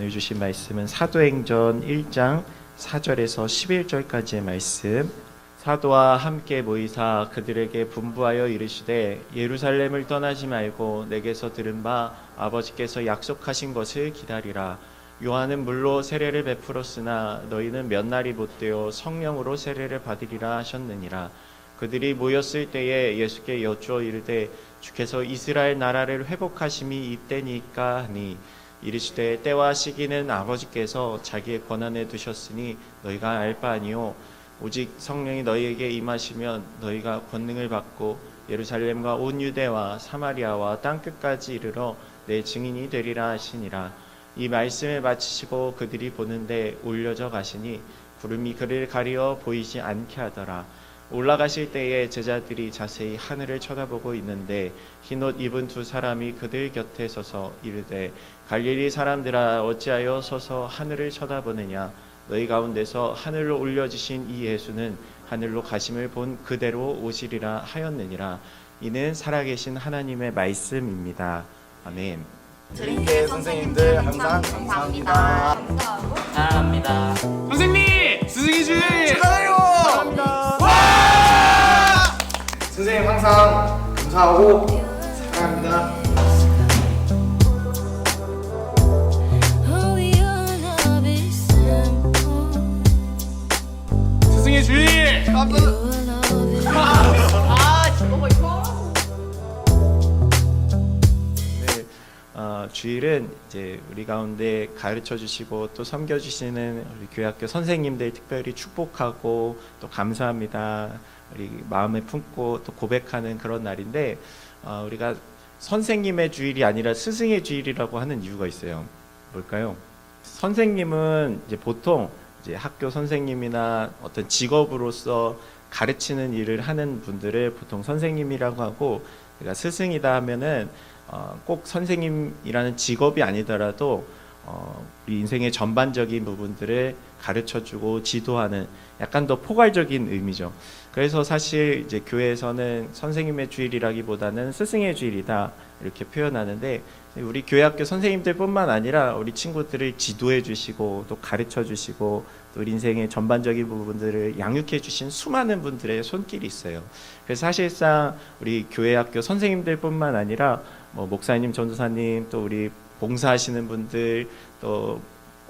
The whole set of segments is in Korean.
오늘 주신 말씀은 사도행전 1장 4절에서 11절까지의 말씀. 사도와 함께 모이사 그들에게 분부하여 이르시되 예루살렘을 떠나지 말고 내게서 들은 바 아버지께서 약속하신 것을 기다리라. 요한은 물로 세례를 베풀었으나 너희는 몇 날이 못되어 성령으로 세례를 받으리라 하셨느니라. 그들이 모였을 때에 예수께 여쭈어 이르되 주께서 이스라엘 나라를 회복하심이 이때니까 하니 이르시되 때와 시기는 아버지께서 자기의 권한에 두셨으니 너희가 알 바 아니요 오직 성령이 너희에게 임하시면 너희가 권능을 받고 예루살렘과 온 유대와 사마리아와 땅끝까지 이르러 내 증인이 되리라 하시니라. 이 말씀을 마치시고 그들이 보는데 올려져 가시니 구름이 그를 가리어 보이지 않게 하더라. 올라가실 때에 제자들이 자세히 하늘을 쳐다보고 있는데 흰옷 입은 두 사람이 그들 곁에 서서 이르되 갈릴리 사람들아 어찌하여 서서 하늘을 쳐다보느냐. 너희 가운데서 하늘로 올려지신 이 예수는 하늘로 가심을 본 그대로 오시리라 하였느니라. 이는 살아계신 하나님의 말씀입니다. 아멘. 드림캐 선생님들 항상 감사합니다. 사랑합니다. 선생님! 스승의 주일! 축하해요! 사랑합니다. 선생님 항상 감사하고 사랑합니다. 스승의 주일! 주일은 이제 우리 가운데 가르쳐 주시고 또 섬겨 주시는 우리 교회학교 선생님들 특별히 축복하고 또 감사합니다. 우리 마음에 품고 또 고백하는 그런 날인데 우리가 선생님의 주일이 아니라 스승의 주일이라고 하는 이유가 있어요. 뭘까요? 선생님은 이제 보통 이제 학교 선생님이나 어떤 직업으로서 가르치는 일을 하는 분들을 보통 선생님이라고 하고, 그러니까 스승이다 하면은 꼭 선생님이라는 직업이 아니더라도 우리 인생의 전반적인 부분들을 가르쳐주고 지도하는 약간 더 포괄적인 의미죠. 그래서 사실 이제 교회에서는 선생님의 주일이라기보다는 스승의 주일이다 이렇게 표현하는데, 우리 교회학교 선생님들뿐만 아니라 우리 친구들을 지도해 주시고 또 가르쳐 주시고 또 우리 인생의 전반적인 부분들을 양육해 주신 수많은 분들의 손길이 있어요. 그래서 사실상 우리 교회학교 선생님들뿐만 아니라 목사님, 전도사님, 또 우리 봉사하시는 분들, 또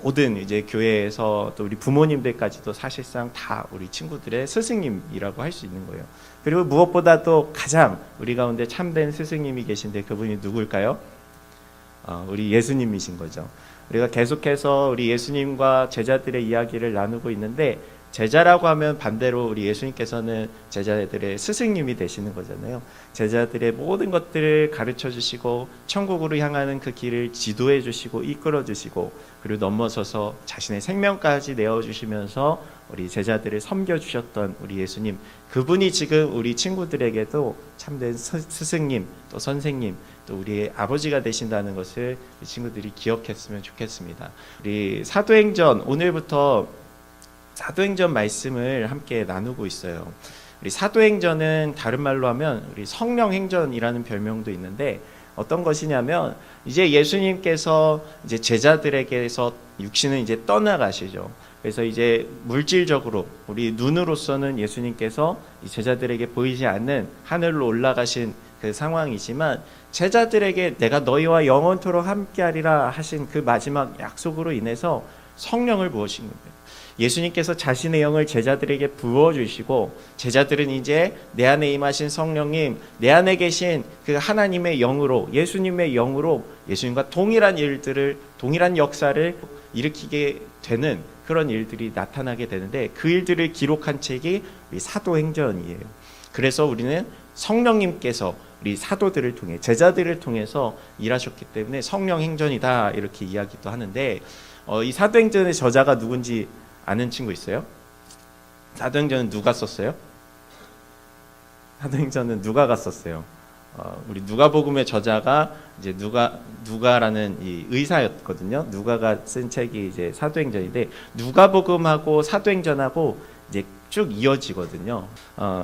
모든 이제 교회에서 또 우리 부모님들까지도 사실상 다 우리 친구들의 스승님이라고 할 수 있는 거예요. 그리고 무엇보다도 가장 우리 가운데 참된 스승님이 계신데 그분이 누굴까요? 우리 예수님이신 거죠. 우리가 계속해서 우리 예수님과 제자들의 이야기를 나누고 있는데, 제자라고 하면 반대로 우리 예수님께서는 제자들의 스승님이 되시는 거잖아요. 제자들의 모든 것들을 가르쳐 주시고 천국으로 향하는 그 길을 지도해 주시고 이끌어 주시고, 그리고 넘어서서 자신의 생명까지 내어 주시면서 우리 제자들을 섬겨 주셨던 우리 예수님, 그분이 지금 우리 친구들에게도 참된 스승님, 또 선생님, 또 우리의 아버지가 되신다는 것을 우리 친구들이 기억했으면 좋겠습니다. 우리 사도행전, 오늘부터 사도행전 말씀을 함께 나누고 있어요. 우리 사도행전은 다른 말로 하면 우리 성령행전이라는 별명도 있는데, 어떤 것이냐면 이제 예수님께서 이제 제자들에게서 육신은 이제 떠나가시죠. 그래서 이제 물질적으로 우리 눈으로서는 예수님께서 이 제자들에게 보이지 않는 하늘로 올라가신 그 상황이지만, 제자들에게 내가 너희와 영원토록 함께하리라 하신 그 마지막 약속으로 인해서 성령을 부으신 겁니다. 예수님께서 자신의 영을 제자들에게 부어주시고, 제자들은 이제 내 안에 임하신 성령님, 내 안에 계신 그 하나님의 영으로, 예수님의 영으로 예수님과 동일한 일들을, 동일한 역사를 일으키게 되는 그런 일들이 나타나게 되는데, 그 일들을 기록한 책이 우리 사도행전이에요. 그래서 우리는 성령님께서 우리 사도들을 통해, 제자들을 통해서 일하셨기 때문에 성령행전이다 이렇게 이야기도 하는데, 이 사도행전의 저자가 누군지 아는 친구 있어요? 사도행전은 누가 썼어요? 사도행전은 누가가 썼어요. 우리 누가복음의 저자가 이제 누가라는 이 의사였거든요. 누가가 쓴 책이 이제 사도행전인데, 누가복음하고 사도행전하고 이제 쭉 이어지거든요.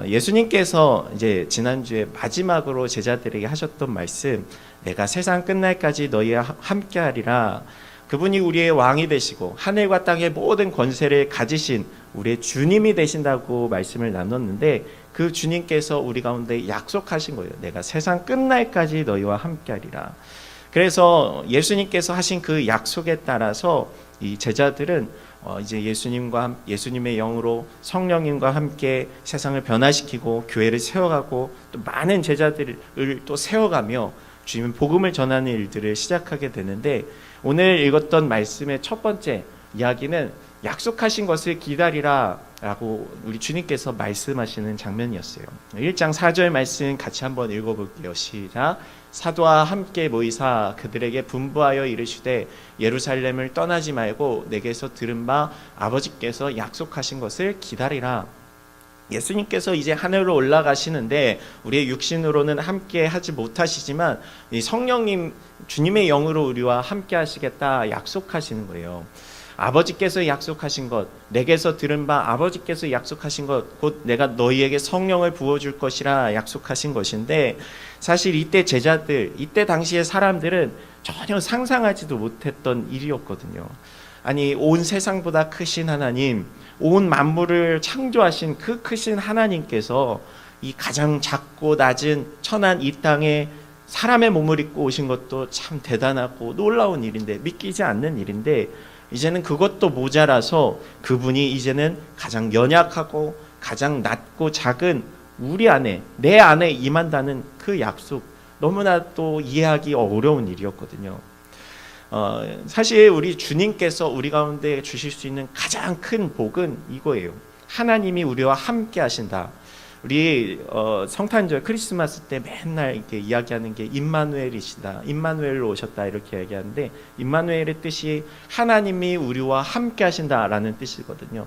예수님께서 이제 지난주에 마지막으로 제자들에게 하셨던 말씀, 내가 세상 끝날까지 너희와 함께하리라. 그분이 우리의 왕이 되시고 하늘과 땅의 모든 권세를 가지신 우리의 주님이 되신다고 말씀을 나눴는데, 그 주님께서 우리 가운데 약속하신 거예요. 내가 세상 끝날까지 너희와 함께하리라. 그래서 예수님께서 하신 그 약속에 따라서 이 제자들은 이제 예수님의 영으로 성령님과 함께 세상을 변화시키고 교회를 세워가고 또 많은 제자들을 또 세워가며 주님의 복음을 전하는 일들을 시작하게 되는데, 오늘 읽었던 말씀의 첫 번째 이야기는 약속하신 것을 기다리라 라고 우리 주님께서 말씀하시는 장면이었어요. 1장 4절 말씀 같이 한번 읽어볼게요. 시작. 사도와 함께 모이사 그들에게 분부하여 이르시되 예루살렘을 떠나지 말고 내게서 들은 바 아버지께서 약속하신 것을 기다리라. 예수님께서 이제 하늘로 올라가시는데 우리의 육신으로는 함께 하지 못하시지만 이 성령님, 주님의 영으로 우리와 함께 하시겠다 약속하시는 거예요. 아버지께서 약속하신 것, 내게서 들은 바 아버지께서 약속하신 것, 곧 내가 너희에게 성령을 부어줄 것이라 약속하신 것인데, 사실 이때 제자들, 이때 당시의 사람들은 전혀 상상하지도 못했던 일이었거든요. 아니, 온 세상보다 크신 하나님, 온 만물을 창조하신 그 크신 하나님께서 이 가장 작고 낮은 천한 이 땅에 사람의 몸을 입고 오신 것도 참 대단하고 놀라운 일인데, 믿기지 않는 일인데, 이제는 그것도 모자라서 그분이 이제는 가장 연약하고 가장 낮고 작은 우리 안에, 내 안에 임한다는 그 약속, 너무나 또 이해하기 어려운 일이었거든요. 사실 우리 주님께서 우리 가운데 주실 수 있는 가장 큰 복은 이거예요. 하나님이 우리와 함께 하신다. 우리 성탄절 크리스마스 때 맨날 이렇게 이야기하는 게 임마누엘이시다, 임마누엘로 오셨다 이렇게 얘기하는데, 임마누엘의 뜻이 하나님이 우리와 함께 하신다라는 뜻이거든요.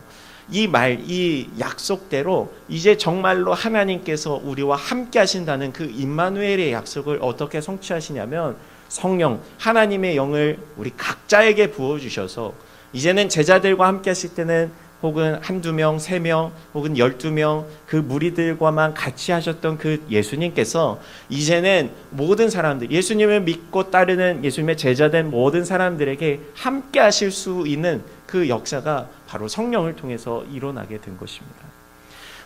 이 말, 이 약속대로 이제 정말로 하나님께서 우리와 함께 하신다는 그 임마누엘의 약속을 어떻게 성취하시냐면, 성령, 하나님의 영을 우리 각자에게 부어주셔서 이제는 제자들과 함께 하실 때는 혹은 한두 명, 3명, 혹은 12명 그 무리들과만 같이 하셨던 그 예수님께서 이제는 모든 사람들, 예수님을 믿고 따르는 예수님의 제자된 모든 사람들에게 함께 하실 수 있는 그 역사가 바로 성령을 통해서 일어나게 된 것입니다.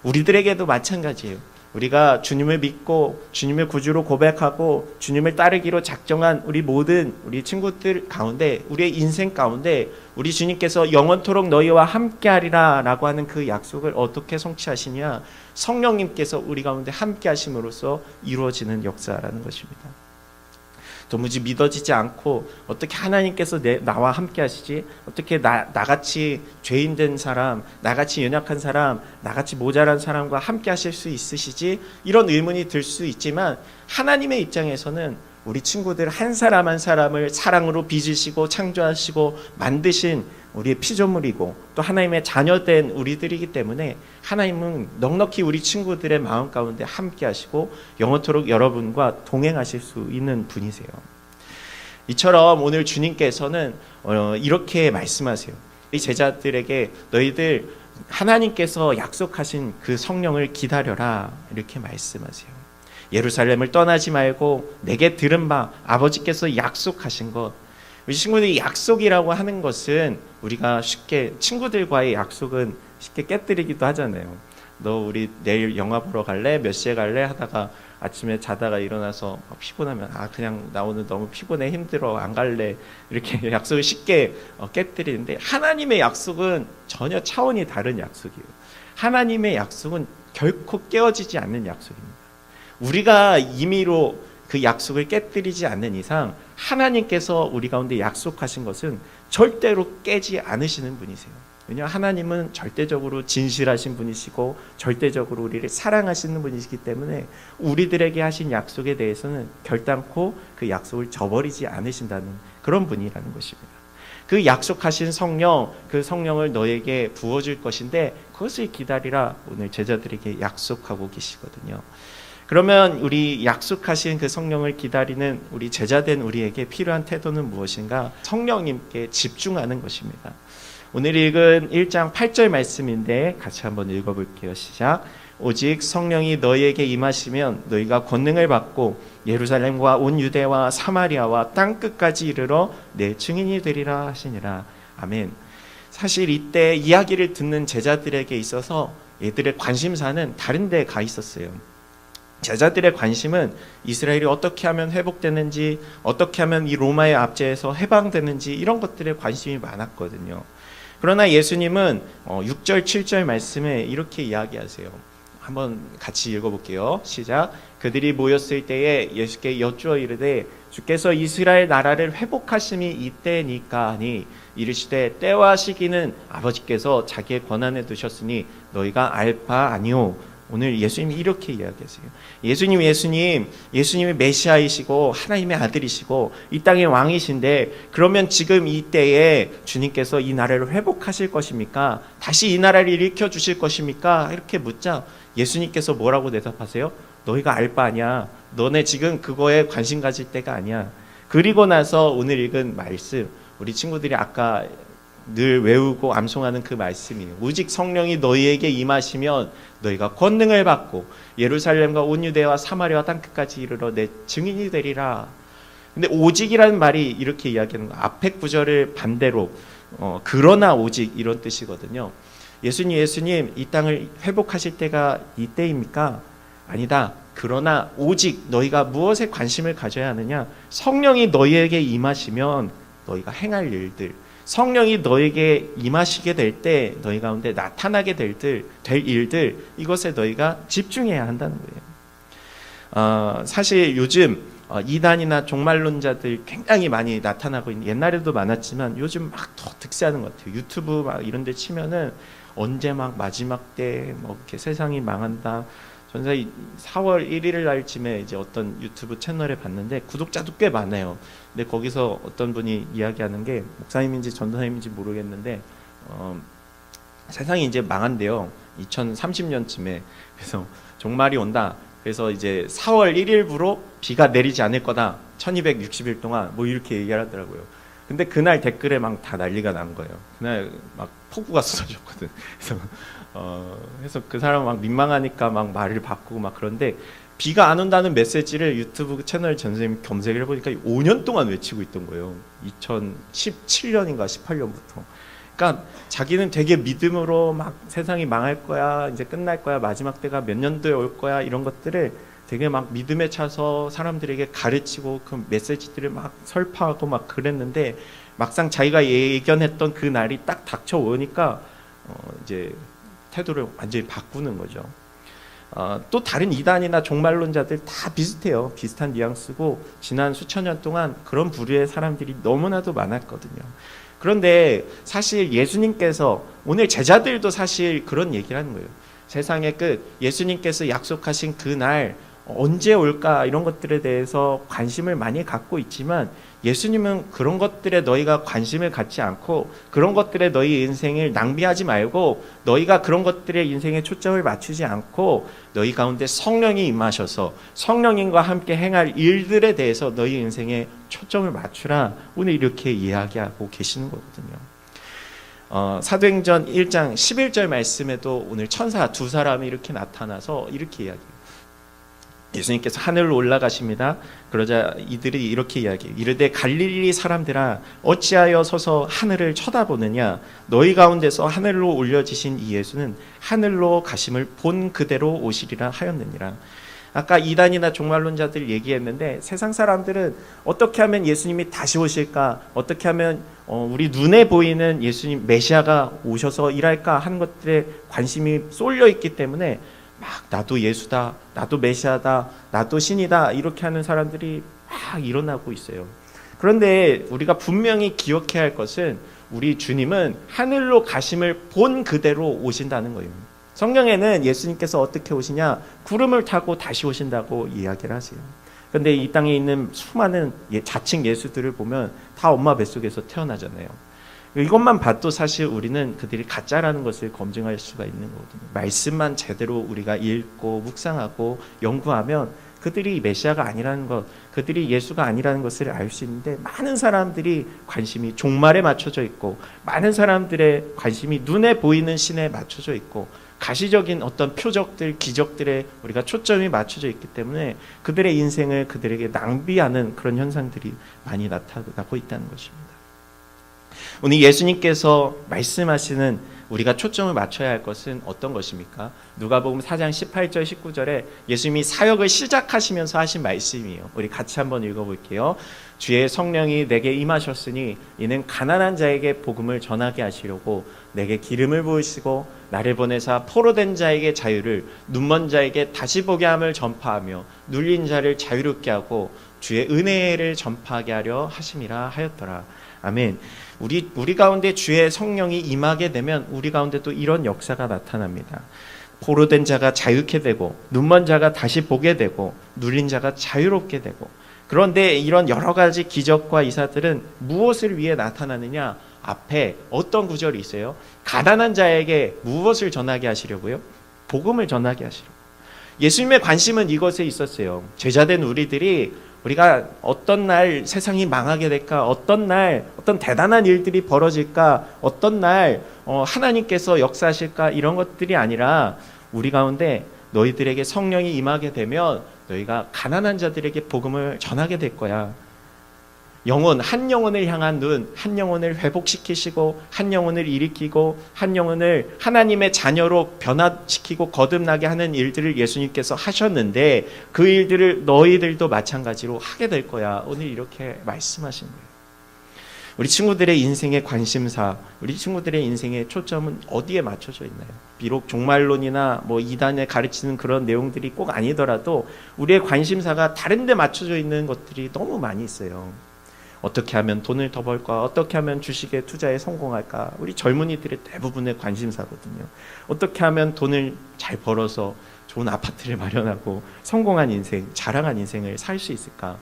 우리들에게도 마찬가지예요. 우리가 주님을 믿고 주님을 구주로 고백하고 주님을 따르기로 작정한 우리 모든 우리 친구들 가운데, 우리의 인생 가운데 우리 주님께서 영원토록 너희와 함께하리라 라고 하는 그 약속을 어떻게 성취하시냐, 성령님께서 우리 가운데 함께 하심으로써 이루어지는 역사라는 것입니다. 도무지 믿어지지 않고 어떻게 하나님께서 나와 함께 하시지? 어떻게 나같이 죄인된 사람, 나같이 연약한 사람, 나같이 모자란 사람과 함께 하실 수 있으시지? 이런 의문이 들 수 있지만, 하나님의 입장에서는 우리 친구들 한 사람 한 사람을 사랑으로 빚으시고 창조하시고 만드신 우리의 피조물이고 또 하나님의 자녀된 우리들이기 때문에 하나님은 넉넉히 우리 친구들의 마음 가운데 함께 하시고 영원토록 여러분과 동행하실 수 있는 분이세요. 이처럼 오늘 주님께서는 이렇게 말씀하세요. 이 제자들에게 너희들 하나님께서 약속하신 그 성령을 기다려라 이렇게 말씀하세요. 예루살렘을 떠나지 말고 내게 들은 바 아버지께서 약속하신 것, 우리 친구들이 약속이라고 하는 것은 우리가 쉽게, 친구들과의 약속은 쉽게 깨뜨리기도 하잖아요. 너 우리 내일 영화 보러 갈래? 몇 시에 갈래? 하다가 아침에 자다가 일어나서 피곤하면 그냥 나 오늘 너무 피곤해, 힘들어, 안 갈래, 이렇게 약속을 쉽게 깨뜨리는데, 하나님의 약속은 전혀 차원이 다른 약속이에요. 하나님의 약속은 결코 깨어지지 않는 약속입니다. 우리가 임의로 그 약속을 깨뜨리지 않는 이상 하나님께서 우리 가운데 약속하신 것은 절대로 깨지 않으시는 분이세요. 왜냐하면 하나님은 절대적으로 진실하신 분이시고 절대적으로 우리를 사랑하시는 분이시기 때문에 우리들에게 하신 약속에 대해서는 결단코 그 약속을 저버리지 않으신다는 그런 분이라는 것입니다. 그 약속하신 성령, 그 성령을 너에게 부어줄 것인데 그것을 기다리라 오늘 제자들에게 약속하고 계시거든요. 그러면 우리 약속하신 그 성령을 기다리는 우리 제자된 우리에게 필요한 태도는 무엇인가? 성령님께 집중하는 것입니다. 오늘 읽은 1장 8절 말씀인데 같이 한번 읽어볼게요. 시작. 오직 성령이 너희에게 임하시면 너희가 권능을 받고 예루살렘과 온 유대와 사마리아와 땅 끝까지 이르러 내 증인이 되리라 하시니라. 아멘. 사실 이때 이야기를 듣는 제자들에게 있어서 얘들의 관심사는 다른 데 가 있었어요. 제자들의 관심은 이스라엘이 어떻게 하면 회복되는지, 어떻게 하면 이 로마의 압제에서 해방되는지 이런 것들에 관심이 많았거든요. 그러나 예수님은 6절 7절 말씀에 이렇게 이야기하세요. 한번 같이 읽어볼게요. 시작. 그들이 모였을 때에 예수께 여쭈어 이르되 주께서 이스라엘 나라를 회복하심이 이때니까 하니 이르시되 때와 시기는 아버지께서 자기의 권한에 두셨으니 너희가 알 바 아니오. 오늘 예수님이 이렇게 이야기하세요. 예수님이 메시아이시고 하나님의 아들이시고 이 땅의 왕이신데, 그러면 지금 이 때에 주님께서 이 나라를 회복하실 것입니까? 다시 이 나라를 일으켜 주실 것입니까? 이렇게 묻자 예수님께서 뭐라고 대답하세요? 너희가 알 바 아니야. 너네 지금 그거에 관심 가질 때가 아니야. 그리고 나서 오늘 읽은 말씀, 우리 친구들이 아까 늘 외우고 암송하는 그 말씀이에요. 오직 성령이 너희에게 임하시면 너희가 권능을 받고 예루살렘과 온 유대와 사마리아 땅 끝까지 이르러 내 증인이 되리라. 근데 오직이라는 말이 이렇게 이야기하는 거예요. 앞에 구절을 반대로 그러나 오직 이런 뜻이거든요. 예수님 이 땅을 회복하실 때가 이때입니까? 아니다. 그러나 오직 너희가 무엇에 관심을 가져야 하느냐? 성령이 너희에게 임하시면 너희가 행할 일들, 성령이 너에게 임하시게 될 때 너희 가운데 나타나게 될 일들, 이것에 너희가 집중해야 한다는 거예요. 사실 요즘 이단이나 종말론자들 굉장히 많이 나타나고 있는, 옛날에도 많았지만 요즘 막 더 득세하는 것 같아요. 유튜브 막 이런 데 치면은 언제 막 마지막 때 뭐 이렇게 세상이 망한다. 전사 4월 1일 날쯤에 이제 어떤 유튜브 채널에 봤는데 구독자도 꽤 많아요. 근데 거기서 어떤 분이 이야기하는 게, 목사님인지 전도사님인지 모르겠는데 세상이 이제 망한대요. 2030년쯤에. 그래서 종말이 온다. 그래서 이제 4월 1일부로 비가 내리지 않을 거다. 1260일 동안 뭐 이렇게 얘기하더라고요. 근데 그날 댓글에 막 다 난리가 난 거예요. 그날 막 폭우가 쏟아졌거든. 그래서 그 사람 막 민망하니까 막 말을 바꾸고 막, 그런데 비가 안 온다는 메시지를 유튜브 채널 전선생님 검색을 해보니까 5년 동안 외치고 있던 거예요. 2017년인가 18년부터. 그러니까 자기는 되게 믿음으로 막 세상이 망할 거야, 이제 끝날 거야, 마지막 때가 몇 년도에 올 거야, 이런 것들을 되게 막 믿음에 차서 사람들에게 가르치고 그 메시지들을 막 설파하고 막 그랬는데, 막상 자기가 예견했던 그 날이 딱 닥쳐오니까 이제 태도를 완전히 바꾸는 거죠. 또 다른 이단이나 종말론자들 다 비슷해요. 비슷한 뉘앙스고 지난 수천 년 동안 그런 부류의 사람들이 너무나도 많았거든요. 그런데 사실 예수님께서, 오늘 제자들도 사실 그런 얘기를 하는 거예요. 세상의 끝, 예수님께서 약속하신 그 날 언제 올까, 이런 것들에 대해서 관심을 많이 갖고 있지만 예수님은 그런 것들에 너희가 관심을 갖지 않고 그런 것들에 너희 인생을 낭비하지 말고, 너희가 그런 것들에 인생에 초점을 맞추지 않고 너희 가운데 성령이 임하셔서 성령님과 함께 행할 일들에 대해서 너희 인생에 초점을 맞추라. 오늘 이렇게 이야기하고 계시는 거거든요. 사도행전 1장 11절 말씀에도 오늘 천사 두 사람이 이렇게 나타나서 이렇게 이야기해요. 예수님께서 하늘로 올라가십니다. 그러자 이들이 이렇게 이야기해요. 이르되 갈릴리 사람들아 어찌하여 서서 하늘을 쳐다보느냐? 너희 가운데서 하늘로 올려지신 이 예수는 하늘로 가심을 본 그대로 오시리라 하였느니라. 아까 이단이나 종말론자들 얘기했는데, 세상 사람들은 어떻게 하면 예수님이 다시 오실까, 어떻게 하면 우리 눈에 보이는 예수님 메시아가 오셔서 일할까 하는 것들에 관심이 쏠려 있기 때문에 막 나도 예수다, 나도 메시아다, 나도 신이다, 이렇게 하는 사람들이 막 일어나고 있어요. 그런데 우리가 분명히 기억해야 할 것은, 우리 주님은 하늘로 가심을 본 그대로 오신다는 거예요. 성경에는 예수님께서 어떻게 오시냐, 구름을 타고 다시 오신다고 이야기를 하세요. 그런데 이 땅에 있는 수많은 자칭 예수들을 보면 다 엄마 뱃속에서 태어나잖아요. 이것만 봐도 사실 우리는 그들이 가짜라는 것을 검증할 수가 있는 거거든요. 말씀만 제대로 우리가 읽고 묵상하고 연구하면 그들이 메시아가 아니라는 것, 그들이 예수가 아니라는 것을 알 수 있는데, 많은 사람들이 관심이 종말에 맞춰져 있고, 많은 사람들의 관심이 눈에 보이는 신에 맞춰져 있고, 가시적인 어떤 표적들, 기적들에 우리가 초점이 맞춰져 있기 때문에 그들의 인생을 그들에게 낭비하는 그런 현상들이 많이 나타나고 있다는 것입니다. 오늘 예수님께서 말씀하시는 우리가 초점을 맞춰야 할 것은 어떤 것입니까? 누가복음 4장 18절 19절에 예수님이 사역을 시작하시면서 하신 말씀이에요. 우리 같이 한번 읽어볼게요. 주의 성령이 내게 임하셨으니 이는 가난한 자에게 복음을 전하게 하시려고 내게 기름을 부으시고 나를 보내사 포로된 자에게 자유를, 눈먼 자에게 다시 보게 함을 전파하며 눌린 자를 자유롭게 하고 주의 은혜를 전파하게 하려 하심이라 하였더라. 아멘. 우리 가운데 주의 성령이 임하게 되면 우리 가운데 또 이런 역사가 나타납니다. 포로된 자가 자유케 되고, 눈먼 자가 다시 보게 되고, 눌린 자가 자유롭게 되고. 그런데 이런 여러 가지 기적과 이사들은 무엇을 위해 나타나느냐? 앞에 어떤 구절이 있어요? 가난한 자에게 무엇을 전하게 하시려고요? 복음을 전하게 하시려고. 예수님의 관심은 이것에 있었어요. 제자된 우리가 어떤 날 세상이 망하게 될까? 어떤 날 어떤 대단한 일들이 벌어질까? 어떤 날 하나님께서 역사하실까? 이런 것들이 아니라 우리 가운데 너희들에게 성령이 임하게 되면 너희가 가난한 자들에게 복음을 전하게 될 거야. 한 영혼을 향한 눈, 한 영혼을 회복시키시고, 한 영혼을 일으키고, 한 영혼을 하나님의 자녀로 변화시키고 거듭나게 하는 일들을 예수님께서 하셨는데 그 일들을 너희들도 마찬가지로 하게 될 거야. 오늘 이렇게 말씀하신 거예요. 우리 친구들의 인생의 관심사, 우리 친구들의 인생의 초점은 어디에 맞춰져 있나요? 비록 종말론이나 이단에 가르치는 그런 내용들이 꼭 아니더라도 우리의 관심사가 다른 데 맞춰져 있는 것들이 너무 많이 있어요. 어떻게 하면 돈을 더 벌까? 어떻게 하면 주식에 투자에 성공할까? 우리 젊은이들의 대부분의 관심사거든요. 어떻게 하면 돈을 잘 벌어서 좋은 아파트를 마련하고 성공한 인생, 자랑한 인생을 살 수 있을까?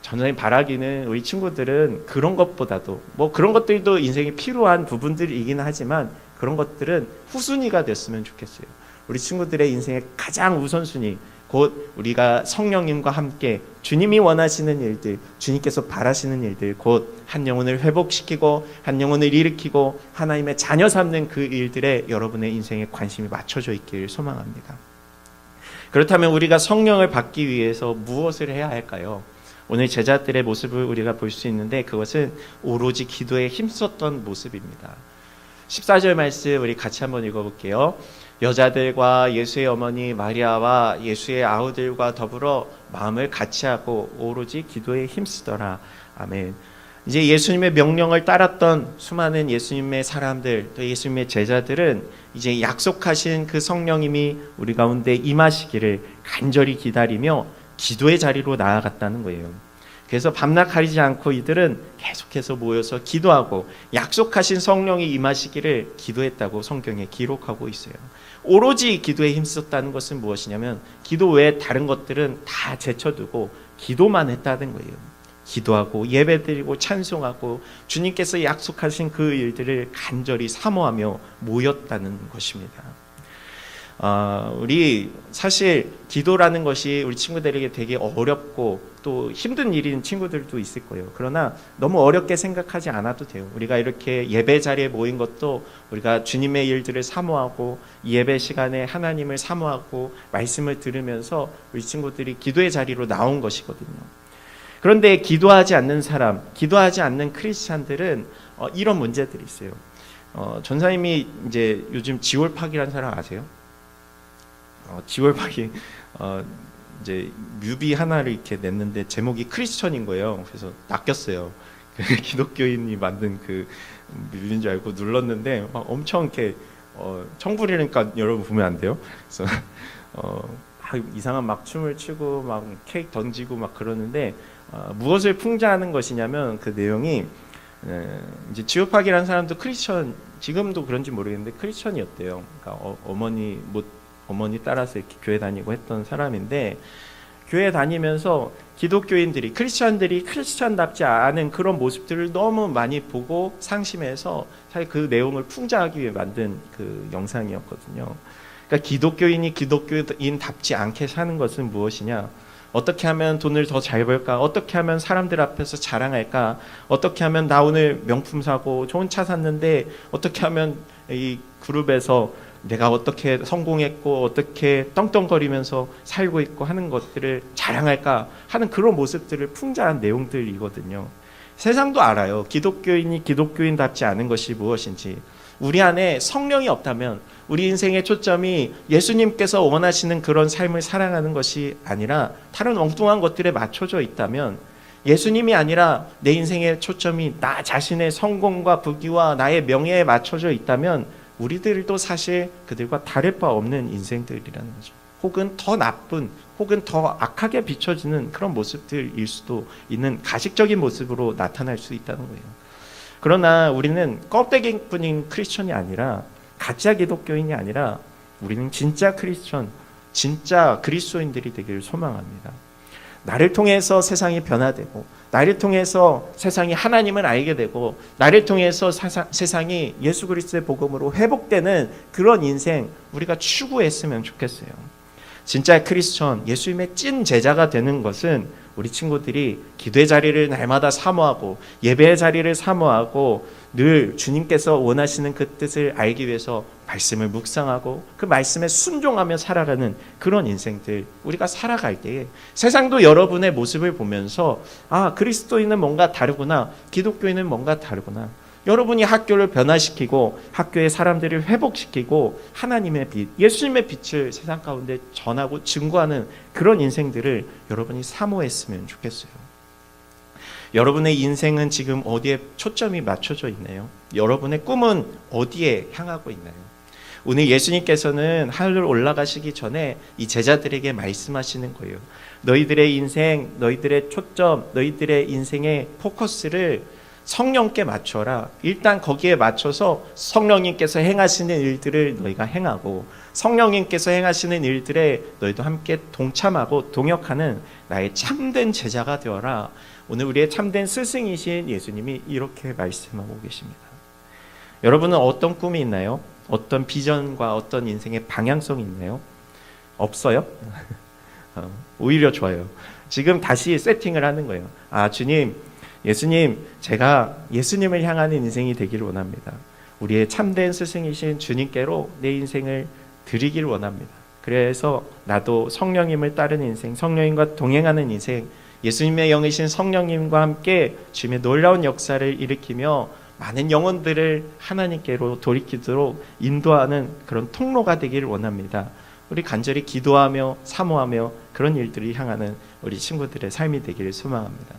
저는 바라기는 우리 친구들은 그런 것보다도 그런 것들도 인생에 필요한 부분들이긴 하지만 그런 것들은 후순위가 됐으면 좋겠어요. 우리 친구들의 인생의 가장 우선순위, 곧 우리가 성령님과 함께 주님이 원하시는 일들, 주님께서 바라시는 일들, 곧 한 영혼을 회복시키고 한 영혼을 일으키고 하나님의 자녀 삼는 그 일들에 여러분의 인생에 관심이 맞춰져 있길 소망합니다. 그렇다면 우리가 성령을 받기 위해서 무엇을 해야 할까요? 오늘 제자들의 모습을 우리가 볼 수 있는데 그것은 오로지 기도에 힘썼던 모습입니다. 14절 말씀 우리 같이 한번 읽어볼게요. 여자들과 예수의 어머니 마리아와 예수의 아우들과 더불어 마음을 같이하고 오로지 기도에 힘쓰더라. 아멘. 이제 예수님의 명령을 따랐던 수많은 예수님의 사람들, 또 예수님의 제자들은 이제 약속하신 그 성령님이 우리 가운데 임하시기를 간절히 기다리며 기도의 자리로 나아갔다는 거예요. 그래서 밤낮 가리지 않고 이들은 계속해서 모여서 기도하고 약속하신 성령이 임하시기를 기도했다고 성경에 기록하고 있어요. 오로지 기도에 힘썼다는 것은 무엇이냐면 기도 외에 다른 것들은 다 제쳐두고 기도만 했다는 거예요. 기도하고 예배드리고 찬송하고 주님께서 약속하신 그 일들을 간절히 사모하며 모였다는 것입니다. 우리 사실 기도라는 것이 우리 친구들에게 되게 어렵고 또 힘든 일인 친구들도 있을 거예요. 그러나 너무 어렵게 생각하지 않아도 돼요. 우리가 이렇게 예배 자리에 모인 것도 우리가 주님의 일들을 사모하고 예배 시간에 하나님을 사모하고 말씀을 들으면서 우리 친구들이 기도의 자리로 나온 것이거든요. 그런데 기도하지 않는 사람, 기도하지 않는 크리스찬들은 이런 문제들이 있어요. 전사님이 이제 요즘 지월팍이라는 사람 아세요? 지월팍이 이제 뮤비 하나를 이렇게 냈는데 제목이 크리스천인 거예요. 그래서 낚였어요. 기독교인이 만든 그 뮤비인 줄 알고 눌렀는데 막 엄청 이렇게 청불이니까 여러분 보면 안 돼요. 그래서 이상한 막 춤을 추고 막 케이크 던지고 막 그러는데 무엇을 풍자하는 것이냐면 그 내용이 이제 지오팍이라는 사람도 크리스천, 지금도 그런지 모르겠는데 크리스천이었대요. 그러니까 어머니 따라서 이렇게 교회 다니고 했던 사람인데 교회 다니면서 기독교인들이 크리스천들이 크리스천답지 않은 그런 모습들을 너무 많이 보고 상심해서 사실 그 내용을 풍자하기 위해 만든 그 영상이었거든요. 그러니까 기독교인이 기독교인답지 않게 사는 것은 무엇이냐? 어떻게 하면 돈을 더 잘 벌까? 어떻게 하면 사람들 앞에서 자랑할까? 어떻게 하면 나 오늘 명품 사고 좋은 차 샀는데 어떻게 하면 이 그룹에서 내가 어떻게 성공했고 어떻게 떵떵거리면서 살고 있고 하는 것들을 자랑할까 하는 그런 모습들을 풍자한 내용들이거든요. 세상도 알아요. 기독교인이 기독교인답지 않은 것이 무엇인지. 우리 안에 성령이 없다면 우리 인생의 초점이 예수님께서 원하시는 그런 삶을 살아가는 것이 아니라 다른 엉뚱한 것들에 맞춰져 있다면, 예수님이 아니라 내 인생의 초점이 나 자신의 성공과 부귀와 나의 명예에 맞춰져 있다면 우리들도 사실 그들과 다를 바 없는 인생들이라는 거죠. 혹은 더 나쁜, 혹은 더 악하게 비춰지는 그런 모습들일 수도 있는 가식적인 모습으로 나타날 수 있다는 거예요. 그러나 우리는 껍데기뿐인 크리스천이 아니라, 가짜 기독교인이 아니라 우리는 진짜 크리스천, 진짜 그리스도인들이 되기를 소망합니다. 나를 통해서 세상이 변화되고, 나를 통해서 세상이 하나님을 알게 되고, 나를 통해서 세상이 예수 그리스도의 복음으로 회복되는 그런 인생 우리가 추구했으면 좋겠어요. 진짜 크리스천, 예수님의 찐 제자가 되는 것은 우리 친구들이 기도의 자리를 날마다 사모하고 예배의 자리를 사모하고 늘 주님께서 원하시는 그 뜻을 알기 위해서 말씀을 묵상하고 그 말씀에 순종하며 살아가는 그런 인생들 우리가 살아갈 때에 세상도 여러분의 모습을 보면서 아, 그리스도인은 뭔가 다르구나, 기독교인은 뭔가 다르구나. 여러분이 학교를 변화시키고 학교의 사람들을 회복시키고 하나님의 빛, 예수님의 빛을 세상 가운데 전하고 증거하는 그런 인생들을 여러분이 사모했으면 좋겠어요. 여러분의 인생은 지금 어디에 초점이 맞춰져 있나요? 여러분의 꿈은 어디에 향하고 있나요? 오늘 예수님께서는 하늘 올라가시기 전에 이 제자들에게 말씀하시는 거예요. 너희들의 인생, 너희들의 초점, 너희들의 인생의 포커스를 성령께 맞춰라. 일단 거기에 맞춰서 성령님께서 행하시는 일들을 너희가 행하고, 성령님께서 행하시는 일들에 너희도 함께 동참하고 동역하는 나의 참된 제자가 되어라. 오늘 우리의 참된 스승이신 예수님이 이렇게 말씀하고 계십니다. 여러분은 어떤 꿈이 있나요? 어떤 비전과 어떤 인생의 방향성이 있나요? 없어요? 오히려 좋아요. 지금 다시 세팅을 하는 거예요. 아, 주님, 예수님, 제가 예수님을 향하는 인생이 되기를 원합니다. 우리의 참된 스승이신 주님께로 내 인생을 드리길 원합니다. 그래서 나도 성령님을 따르는 인생, 성령님과 동행하는 인생, 예수님의 영이신 성령님과 함께 주님의 놀라운 역사를 일으키며 많은 영혼들을 하나님께로 돌이키도록 인도하는 그런 통로가 되기를 원합니다. 우리 간절히 기도하며 사모하며 그런 일들을 향하는 우리 친구들의 삶이 되기를 소망합니다.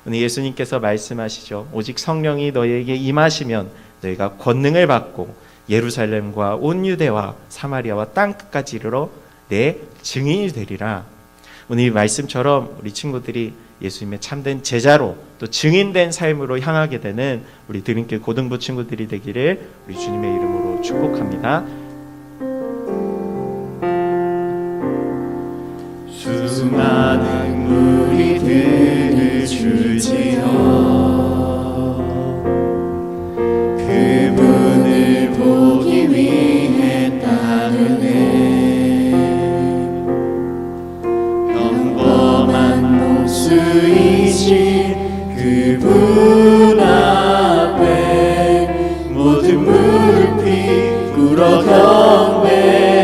오늘 예수님께서 말씀하시죠. 오직 성령이 너희에게 임하시면 너희가 권능을 받고 예루살렘과 온 유대와 사마리아와 땅끝까지 이르러 내 증인이 되리라. 오늘 이 말씀처럼 우리 친구들이 예수님의 참된 제자로 또 증인된 삶으로 향하게 되는 우리 드림길 고등부 친구들이 되기를 우리 주님의 이름으로 축복합니다. 수많은 무리들을 줄지어 그분을 보기 위해 따르네. 평범한 모습이신 그분 앞에 모든 무릎이 꿇어 경배하네.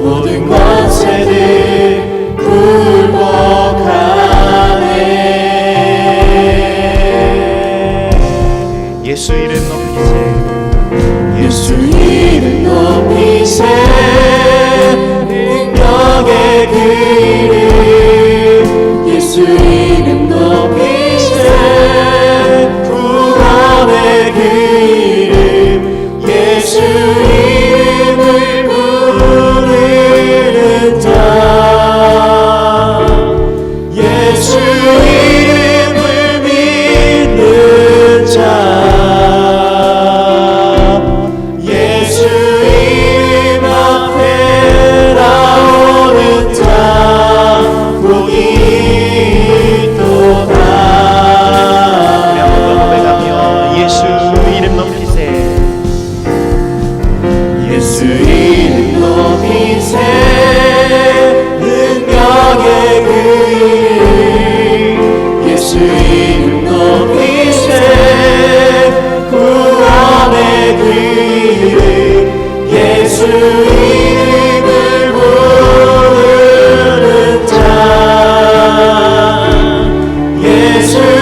모든 권세들 예수